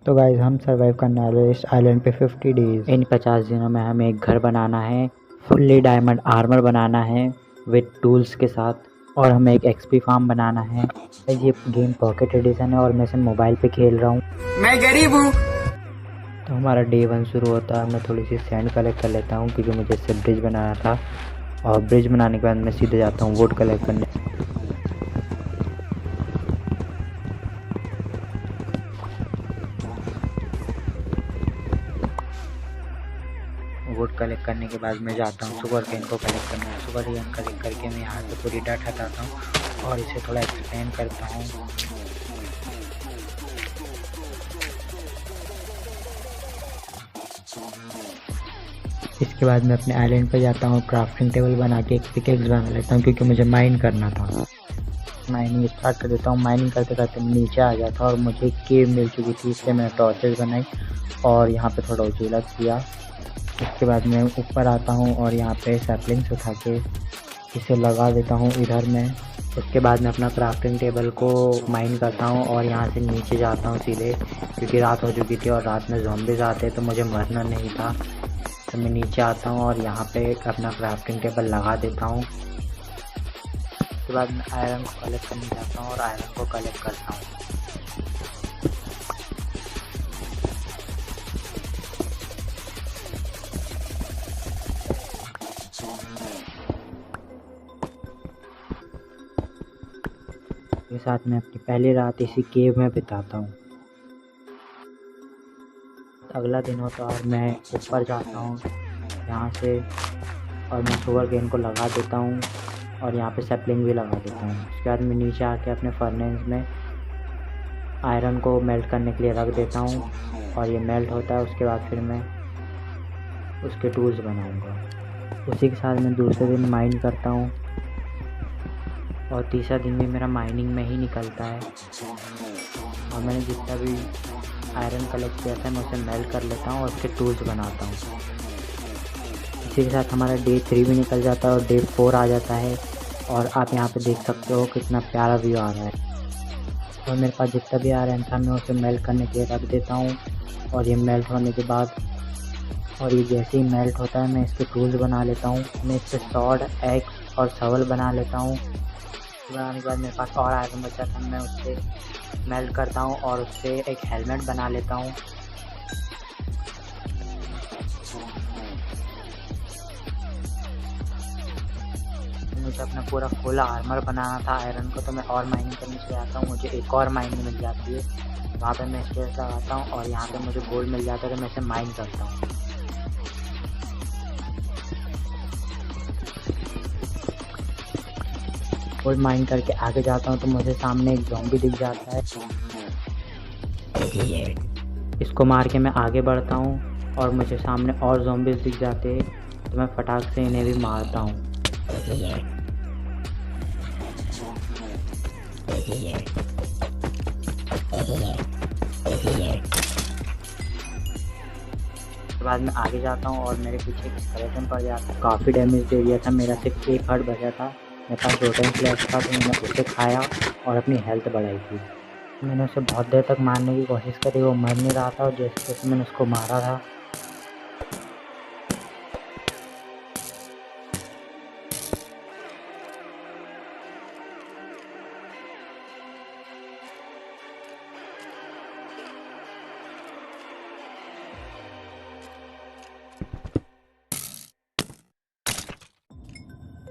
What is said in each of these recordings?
तो गाइज हम सर्वाइव करने वाले इस आइलैंड पे 50 डेज। इन 50 दिनों में हमें एक घर बनाना है, फुल्ली डायमंड आर्मर बनाना है विद टूल्स के साथ, और हमें एक एक्सपी फार्म बनाना है। ये गेम पॉकेट एडिशन है और मैं इसे मोबाइल पे खेल रहा हूँ। मैं गरीब हूँ। तो हमारा डे 1 शुरू होता है। मैं थोड़ी सी सैंड कलेक्ट कर लेता हूँ क्योंकि मुझे इससे ब्रिज बनाना था, और ब्रिज बनाने के बाद मैं सीधे जाता हूँ वुड कलेक्ट करने। वुड कलेक्ट करने के बाद मैं जाता हूँ सुगर केन को कलेक्ट करने। सुगर केन कलेक्ट करके मैं यहाँ से पूरी डाटा हटाता हूँ और इसे थोड़ा एक्सपेंड करता हूँ। इसके बाद मैं अपने आइलैंड पे जाता हूँ, क्राफ्टिंग टेबल बना के एक पिकेक्स बना लेता हूँ क्योंकि मुझे माइन करना था। माइनिंग स्टार्ट कर देता हूँ। माइनिंग करते करते नीचे आ गया था और मुझे केव मिल चुकी थी, इससे मैंने टॉर्चेस बनाई और यहाँ पे थोड़ा उजीला किया। इसके बाद मैं ऊपर आता हूँ और यहाँ पे सैपलिंग्स उठा के इसे लगा देता हूँ इधर में। उसके बाद मैं अपना क्राफ्टिंग टेबल को माइन करता हूँ और यहाँ से नीचे जाता हूँ सीधे, क्योंकि रात हो चुकी थी और रात में ज़ॉम्बीज़ आते तो मुझे मरना नहीं था। तो मैं नीचे आता हूँ और यहाँ पे अपना क्राफ्टिंग टेबल लगा देता हूँ। उसके बाद मैं आयरन को कलेक्ट करने जाता हूँ और आयरन को कलेक्ट करता हूँ। के साथ मैं अपनी पहली रात इसी केव में बिताता हूँ। अगला दिन होता है और मैं ऊपर जाता हूँ यहाँ से, और मैं शुगर केन को लगा देता हूँ और यहाँ पे सैपलिंग भी लगा देता हूँ। उसके बाद मैं नीचे आके अपने फर्नेस में आयरन को मेल्ट करने के लिए रख देता हूँ और ये मेल्ट होता है। उसके बाद फिर मैं उसके टूल्स बनाऊँगा। उसी के साथ मैं दूसरे दिन माइन करता हूँ और तीसरा दिन भी मेरा माइनिंग में ही निकलता है। और मैंने जितना भी आयरन कलेक्ट किया था मैं उसे मेल्ट कर लेता हूँ और उसके टूल्स बनाता हूँ। इसी के साथ हमारा डे 3 भी निकल जाता है और डे 4 आ जाता है, और आप यहाँ पे देख सकते हो कितना प्यारा व्यू आ रहा है। और मेरे पास जितना भी आयरन था मैं उसे मेल्ट करने के लिए रख देता हूँ, और ये मेल्ट होने के बाद, और ये जैसे ही मेल्ट होता है मैं इसके टूल्स बना लेता हूँ। मैं इससे सॉर्ड, एक्स और शवल बना लेता हूँ। बनाने के बाद मेरे पास और आयरन बचा था, मैं उससे मेल्ट करता हूँ और उससे एक हेलमेट बना लेता हूँ। मुझे अपना पूरा फुल आर्मर बनाना था आयरन को, तो मैं और माइनिंग करने से आता हूँ। मुझे एक और माइनिंग मिल जाती है, वहाँ पे मैं स्पेस लगाता हूँ और यहाँ पे मुझे गोल्ड मिल जाता है तो मैं इसे माइन करता हूँ। गोल्ड माइन करके आगे जाता हूँ तो मुझे सामने एक ज़ॉम्बी दिख जाता है। इसको मार के मैं आगे बढ़ता हूँ और मुझे सामने और ज़ॉम्बीज़ दिख जाते हैं तो मैं फटाक से इन्हें भी मारता हूँ। उसके बाद मैं आगे जाता हूँ और मेरे पीछे एक स्केलेटन पड़ जाता है। काफ़ी डैमेज दे दिया था, मेरा सिर्फ एक हार्ट बचा था। मेरे पास रोटन फ्लैश था तो मैंने उसे खाया और अपनी हेल्थ बढ़ाई थी। मैंने उसे बहुत देर तक मारने की कोशिश करी, वो मर नहीं रहा था, और जैसे जैसे मैंने उसको मारा था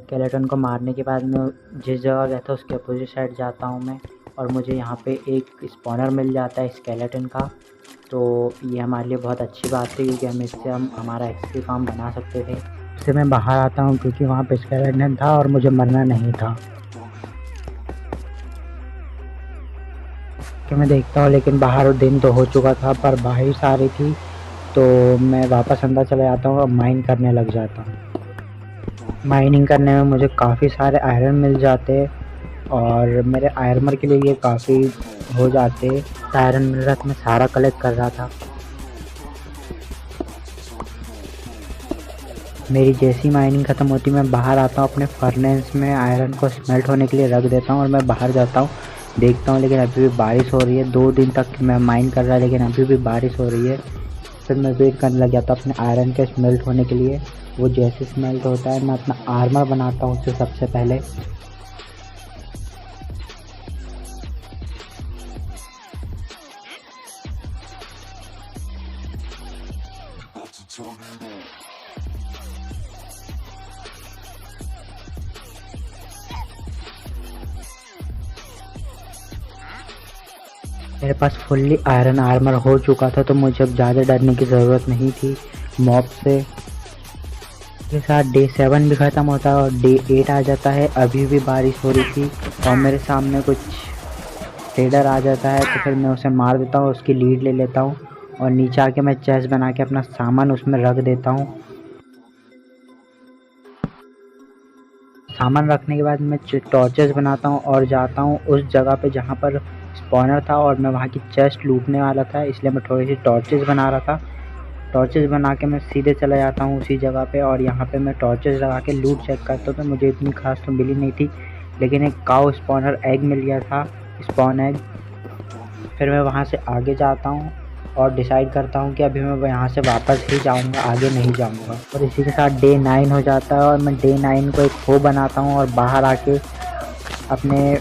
स्केलेटन को मारने के बाद मैं जिस जगह गया था उसके अपोजिट साइड जाता हूँ मैं, और मुझे यहाँ पे एक स्पॉनर मिल जाता है स्केलेटन का। तो ये हमारे लिए बहुत अच्छी बात थी क्योंकि हम इससे हमारा एक्सपी फार्म बना सकते थे। इससे मैं बाहर आता हूँ क्योंकि वहाँ पे स्केलेटन था और मुझे मरना नहीं था कि मैं देखता हूँ। लेकिन बाहर दिन तो हो चुका था पर बारिश आ रही थी, तो मैं वापस अंदर चला जाता हूँ और माइन करने लग जाता हूँ। माइनिंग करने में मुझे काफ़ी सारे आयरन मिल जाते और मेरे आर्मर के लिए ये काफ़ी हो जाते। आयरन मिल रहा था, मैं सारा कलेक्ट कर रहा था। मेरी जैसी माइनिंग ख़त्म होती मैं बाहर आता हूँ अपने फर्नेस में, आयरन को स्मेल्ट होने के लिए रख देता हूँ और मैं बाहर जाता हूँ देखता हूँ, लेकिन अभी भी बारिश हो रही है। 2 दिन तक मैं माइन कर रहा है लेकिन अभी भी बारिश हो रही है। फिर मैं वेट करने लग जाता हूँ अपने आयरन के स्मेल्ट होने के लिए। वो जैसे स्मेल्ट होता है मैं अपना आर्मर बनाता हूँ उससे सबसे पहले। मेरे पास फुल्ली आयरन आर्मर हो चुका था तो मुझे अब ज़्यादा डरने की ज़रूरत नहीं थी मॉब से। के साथ डे 7 भी ख़त्म होता है और डे 8 आ जाता है। अभी भी बारिश हो रही थी और मेरे सामने कुछ रेडर आ जाता है तो फिर मैं उसे मार देता हूँ, उसकी लीड ले लेता हूँ और नीचे आके मैं चेस्ट बना के अपना सामान उसमें रख देता हूँ। सामान रखने के बाद मैं टॉर्चेस बनाता हूँ और जाता हूँ उस जगह पे जहाँ पर स्पॉनर था और मैं वहाँ की चेस्ट लूटने वाला था, इसलिए मैं थोड़ी सी टॉर्चेस बना रहा था। टॉर्चेस बना के मैं सीधे चला जाता हूँ उसी जगह पे और यहाँ पे मैं टॉर्चेस लगा के लूट चेक करता हूँ। तो मुझे इतनी खास तो मिली नहीं थी लेकिन एक काऊ स्पॉनर एग मिल गया था, स्पॉन एग। फिर मैं वहाँ से आगे जाता हूँ और डिसाइड करता हूँ कि अभी मैं यहाँ से वापस ही जाऊँगा, आगे नहीं जाऊँगा। और इसी के साथ डे 9 हो जाता है और मैं डे 9 को एक खो बनाता हूँ और बाहर आके अपने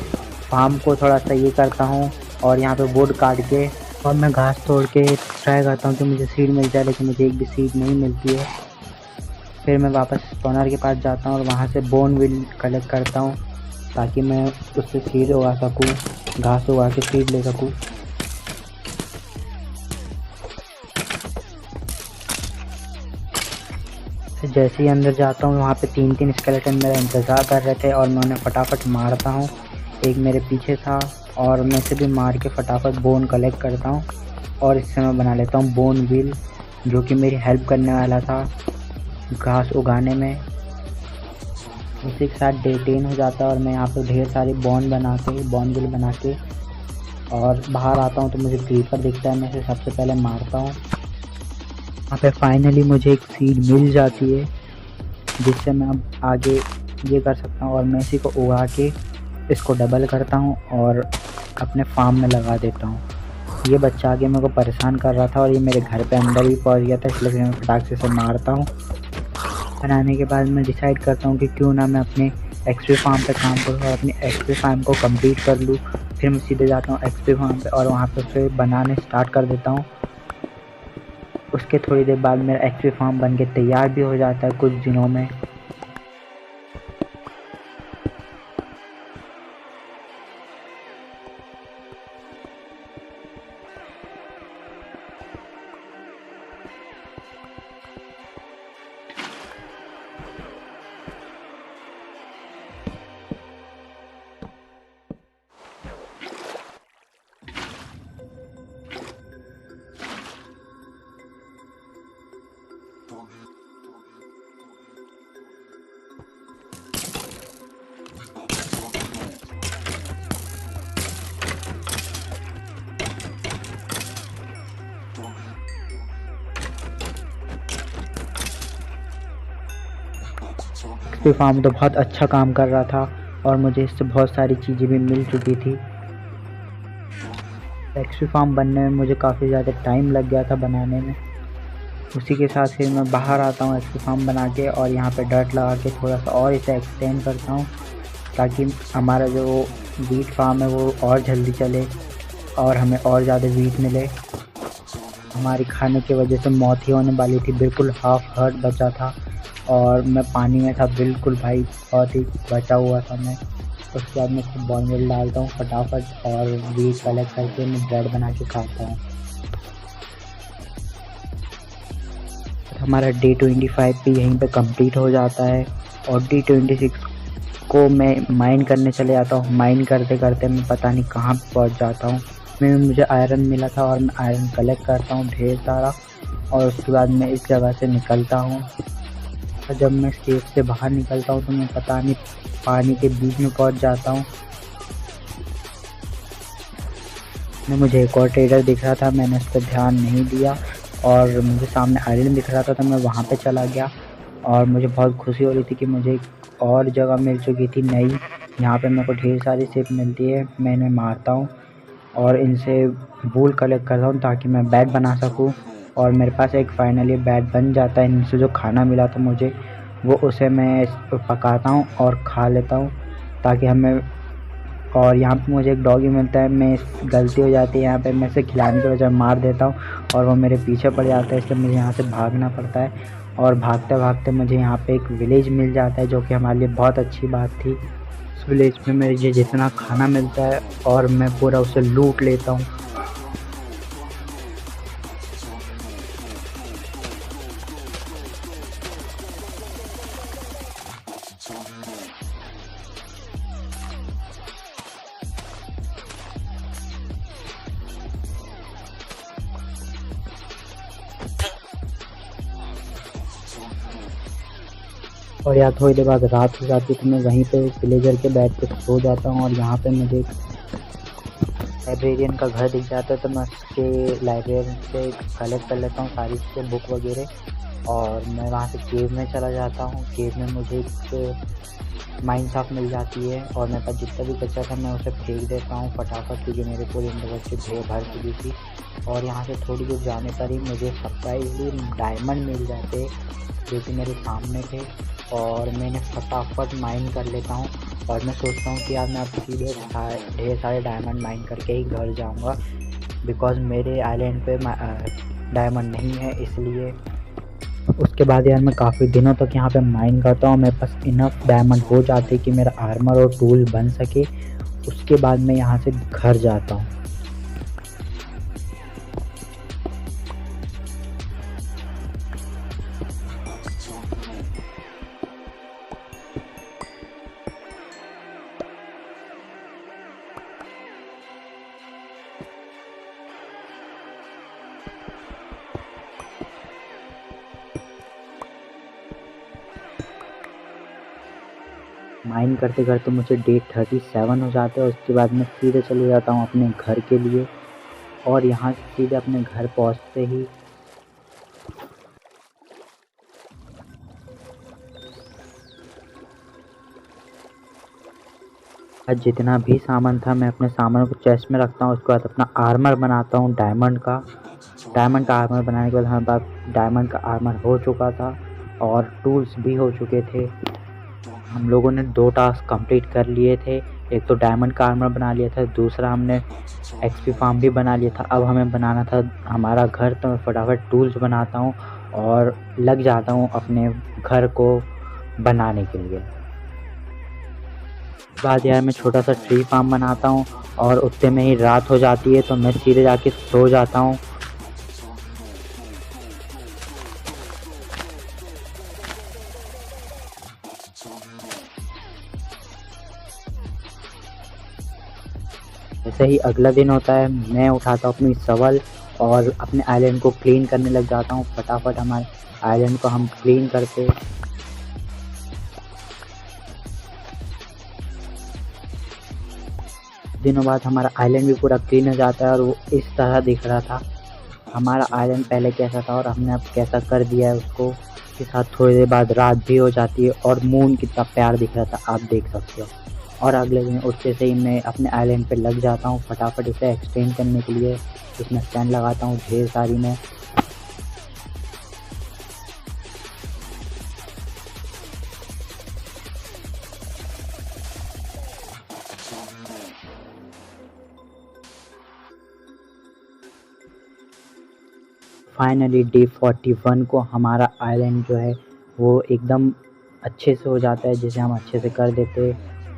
फार्म को थोड़ा सा ये करता हूँ और यहाँ पे वुड काट के और मैं घास तोड़ के ट्राई करता हूँ कि मुझे सीड मिल जाए, लेकिन मुझे एक भी सीड नहीं मिलती है। फिर मैं वापस स्पॉनर के पास जाता हूँ और वहाँ से बोन व्हील कलेक्ट करता हूँ ताकि मैं उससे सीड उगा सकूँ, घास उगा के सीड ले सकूँ। जैसे ही अंदर जाता हूँ वहाँ पे 3 स्केलेटन मेरा इंतज़ार कर रहे थे और मैं उन्हें फटाफट मारता हूँ। एक मेरे पीछे था और मैं इसे भी मार के फटाफट बोन कलेक्ट करता हूँ और इससे मैं बना लेता हूँ बोन व्हील, जो कि मेरी हेल्प करने वाला था घास उगाने में। उसी के साथ डे 10 हो जाता है और मैं यहाँ पे ढेर सारी बोन व्हील बना के और बाहर आता हूँ तो मुझे क्रीपर दिखता है, मैं इसे सबसे पहले मारता हूँ। वहाँ पे फाइनली मुझे एक सीड मिल जाती है जिससे मैं अब आगे ये कर सकता हूँ और मैं इसी को उगा के इसको डबल करता हूँ और अपने फार्म में लगा देता हूँ। ये बच्चा आगे मेरे को परेशान कर रहा था और ये मेरे घर पे अंदर भी पहुँच गया था, इसलिए मैं फटाक से मारता हूँ। बनाने के बाद मैं डिसाइड करता हूँ कि क्यों ना मैं अपने एक्सपी फार्म पे काम करूँ और अपनी एक्सपी फार्म को कंप्लीट कर लूँ। फिर मैं सीधे जाता हूँ एक्सपी फार्म पे और वहाँ पे फिर बनाने स्टार्ट कर देता हूँ। उसके थोड़ी देर बाद मेरा एक्सपी फार्म बन के तैयार भी हो जाता है कुछ दिनों में। एक्सपी फार्म तो बहुत अच्छा काम कर रहा था और मुझे इससे बहुत सारी चीज़ें भी मिल चुकी थी। एक्सपी फार्म बनने में मुझे काफ़ी ज़्यादा टाइम लग गया था बनाने में। उसी के साथ फिर मैं बाहर आता हूँ एक्सपी फार्म बना के और यहाँ पे डर्ट लगा के थोड़ा सा और इसे एक्सटेंड करता हूँ ताकि हमारा जो वीट फार्म है वो और जल्दी चले और हमें और ज़्यादा वीट मिले। हमारी खाने की वजह से मौत ही होने वाली थी, बिल्कुल हाफ हर्ट बचा था और मैं पानी में था बिल्कुल भाई, बहुत ही बचा हुआ था मैं। उसके बाद मैं इसको बोन व्हील डालता हूँ फटाफट और वीट कलेक्ट करके मैं ब्रेड बना के खाता हूँ। हमारा डे 25 भी यहीं पे कंप्लीट हो जाता है और डे 26 को मैं माइन करने चले जाता हूँ। माइन करते करते मैं पता नहीं कहाँ पहुँच जाता हूँ। में मुझे आयरन मिला था और मैं आयरन कलेक्ट करता हूँ ढेर सारा और उसके बाद मैं इस जगह से निकलता हूँ। और जब मैं केव से बाहर निकलता हूँ तो मैं पता नहीं पानी के बीच में पहुँच जाता हूँ। मुझे एक और ट्रेडर दिख रहा था, मैंने उस पर ध्यान नहीं दिया और मुझे सामने आयरन दिख रहा था तो मैं वहाँ पे चला गया और मुझे बहुत खुशी हो रही थी कि मुझे एक और जगह मिल चुकी थी नई यहाँ पे मेरे को ढेर सारी शिप मिलती है, मैं इन्हें मारता हूँ और इनसे वूल कलेक्ट करता हूँ ताकि मैं बैट बना सकूँ। और मेरे पास एक फाइनली बैट बन जाता है। इनसे जो खाना मिला था मुझे वो उसे मैं पकाता हूँ और खा लेता हूँ ताकि हमें। और यहाँ पे मुझे एक डॉगी मिलता है, मैं गलती हो जाती है यहाँ पे मैं इसे खिलाने के बजाय मार देता हूँ और वो मेरे पीछे पड़ जाता है, इसलिए मुझे यहाँ से भागना पड़ता है। और भागते भागते मुझे यहाँ पे एक विलेज मिल जाता है जो कि हमारे लिए बहुत अच्छी बात थी। उस विलेज में मुझे जितना खाना मिलता है और मैं पूरा उसे लूट लेता हूँ। और या थोड़ी देर बाद रात हो जाती है तो मैं वहीं पे विलेजर के बेड पे सो जाता हूँ। और यहाँ पे मुझे लाइब्रेरियन का घर दिख जाता है तो मैं उसके लाइब्रेरियन से कलेक्ट कर लेता हूँ सारी चीज़ें, बुक वगैरह। और मैं वहाँ से केव में चला जाता हूँ। केव में मुझे एक माइन शाफ्ट मिल जाती है और मेरे पास जितना भी कच्चा था मैं उसे फेंक देता हूँ फटाफट, क्योंकि मेरे पूरे अंदर से ढेर भर चुकी थी। और यहाँ से थोड़ी दूर जाने पर ही मुझे सरप्राइजली डायमंड मिल जाते जो कि मेरे सामने थे और मैंने फटाफट माइन कर लेता हूँ। और मैं सोचता हूँ कि यार मैं अब सीधे ढेर सारे डायमंड माइन करके ही घर जाऊँगा, बिकॉज़ मेरे आइलैंड पे डायमंड नहीं है इसलिए। उसके बाद यार मैं काफ़ी दिनों तक यहाँ पे माइन करता हूँ, मेरे पास इनफ डायमंड हो जाते कि मेरा आर्मर और टूल बन सके। उसके बाद मैं यहाँ से घर जाता हूँ। माइन करते करते मुझे डे 37 हो जाता है। उसके बाद मैं सीधे चले जाता हूँ अपने घर के लिए। और यहाँ से सीधे अपने घर पहुँचते ही जितना भी सामान था मैं अपने सामान को चेस्ट में रखता हूँ। उसके बाद अपना आर्मर बनाता हूँ डायमंड का आर्मर बनाने के बाद हमारे पास डायमंड का आर्मर हो चुका था और टूल्स भी हो चुके थे। हम लोगों ने 2 टास्क कंप्लीट कर लिए थे, एक तो डायमंड का आर्मर बना लिया था, दूसरा हमने एक्सपी फार्म भी बना लिया था। अब हमें बनाना था हमारा घर, तो मैं फटाफट टूल्स बनाता हूँ और लग जाता हूँ अपने घर को बनाने के लिए। बाद यार मैं छोटा सा ट्री फार्म बनाता हूँ और उतने में ही रात हो जाती है तो मैं सीधे जाके सो जाता हूँ। जैसे ही अगला दिन होता है मैं उठाता हूँ अपनी शवल और अपने आइलैंड को क्लीन करने लग जाता हूँ। फटाफट हमारे आइलैंड को हम क्लीन करते दिनों बाद हमारा आइलैंड भी पूरा क्लीन हो जाता है और वो इस तरह दिख रहा था। हमारा आइलैंड पहले कैसा था और हमने अब कैसा कर दिया है उसको। के साथ थोड़ी देर बाद रात भी हो जाती है और मून कितना प्यार दिख रहा था आप देख सकते हो। और अगले दिन उठते से ही मैं अपने आइलैंड पे लग जाता हूँ फटाफट इसे एक्सटेंड करने के लिए। इसमें स्टैंड लगाता हूँ ढेर सारी मैं। फाइनली डे 41 को हमारा आइलैंड जो है वो एकदम अच्छे से हो जाता है, जिसे हम अच्छे से कर देते।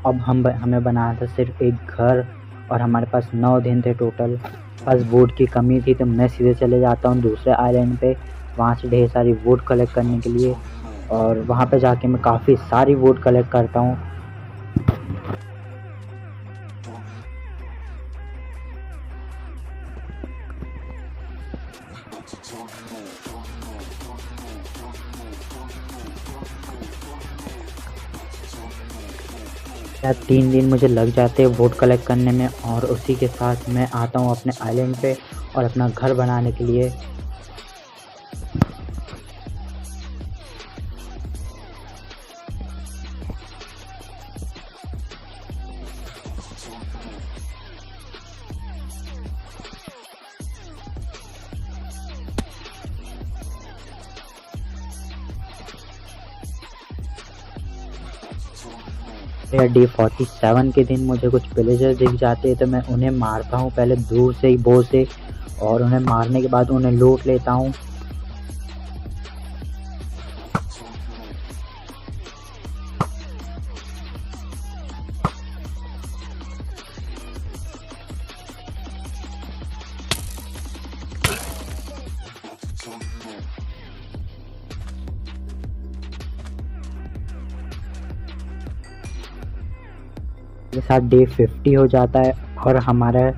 अब हमें बनाना था सिर्फ एक घर और हमारे पास 9 दिन थे टोटल। बस वुड की कमी थी तो मैं सीधे चले जाता हूँ दूसरे आइलैंड पे, वहाँ से ढेर सारी वुड कलेक्ट करने के लिए। और वहाँ पे जाके मैं काफ़ी सारी वुड कलेक्ट करता हूँ। या 3 दिन मुझे लग जाते हैं वुड कलेक्ट करने में और उसी के साथ मैं आता हूँ अपने आइलैंड पे और अपना घर बनाने के लिए। या डे 47 के दिन मुझे कुछ विलेजर दिख जाते हैं तो मैं उन्हें मारता हूँ पहले दूर से ही बो से, और उन्हें मारने के बाद उन्हें लूट लेता हूँ। के साथ डे 50 हो जाता है और हमारा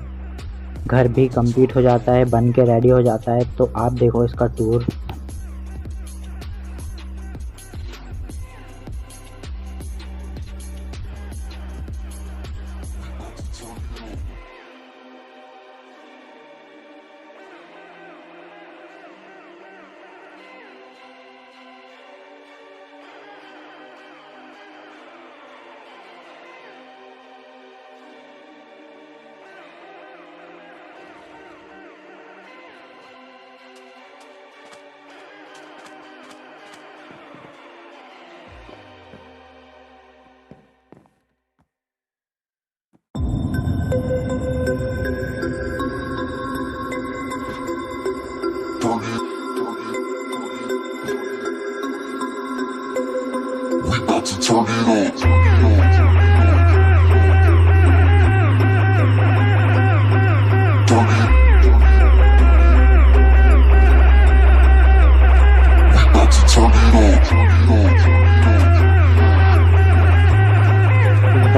घर भी कंप्लीट हो जाता है, बन के रेडी हो जाता है। तो आप देखो इसका टूर।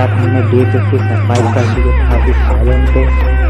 हमने डे 50 सर्वाइव कर दिया था इस आइलैंड पे।